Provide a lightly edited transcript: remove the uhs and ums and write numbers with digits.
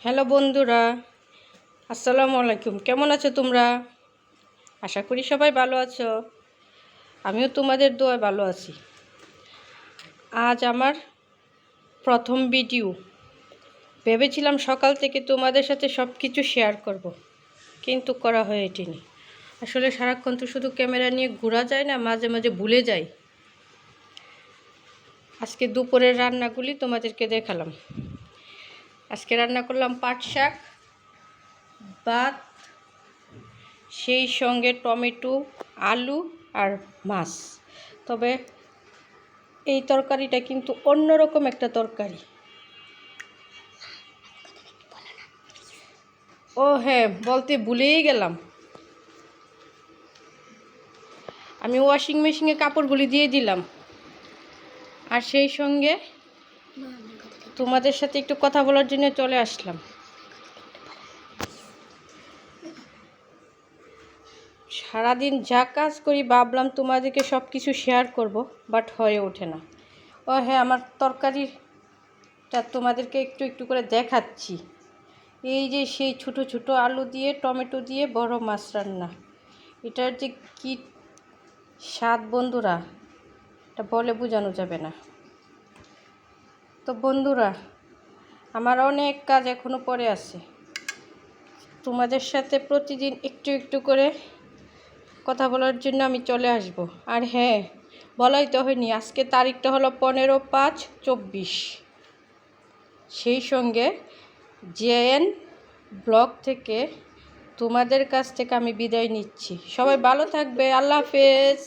Hello বন্ধুরা, আসসালামু আলাইকুম। কেমন আছো তোমরা? আশা করি সবাই ভালো আছো। আমিও তোমাদের দোয়ায় ভালো আছি। আজ আমার প্রথম ভিডিও। ভেবেছিলাম সকাল থেকে তোমাদের সাথে সব কিছু শেয়ার করব, কিন্তু করা হয়ে ওঠেনি। আসলে সারাক্ষণ তো শুধু ক্যামেরা নিয়ে ঘোরা যায় না, মাঝে মাঝে ভুলে যাই। আজকে দুপুরের রান্নাগুলি তোমাদেরকে দেখালাম। আজকে রান্না করলাম পাট শাক, ভাত, সেই সঙ্গে টমেটো, আলু আর মাছ। তবে এই তরকারিটা কিন্তু অন্যরকম একটা তরকারি। ও হ্যাঁ, বলতে ভুলেই গেলাম, আমি ওয়াশিং মেশিনে কাপড়গুলি দিয়ে দিলাম, আর সেই সঙ্গে তোমাদের সাথে একটু কথা বলার জন্য চলে আসলাম। সারাদিন যা কাজ করি ভাবলাম তোমাদেরকে সব কিছু শেয়ার করব, বাট হয়ে ওঠে না। ও হ্যাঁ, আমার তরকারিটা তোমাদেরকে একটু একটু করে দেখাচ্ছি। এই যে সেই ছোট ছোট আলু দিয়ে টমেটো দিয়ে বড় মাছ রান্না, এটার যে কি স্বাদ বন্ধুরা, এটা বলে বোঝানো যাবে না। তো বন্ধুরা, আমার অনেক কাজ এখনো পড়ে আছে। তোমাদের সাথে প্রতিদিন একটু একটু করে কথা বলার জন্য আমি চলে আসব। আর হ্যাঁ, বলাই তো হয়নি, আজকে তারিখটা হলো 15/5/24। সেই সঙ্গে জেএন ব্লগ থেকে তোমাদের কাছ থেকে আমি বিদায় নিচ্ছি। সবাই ভালো থাকবে। আল্লাহ হাফেজ।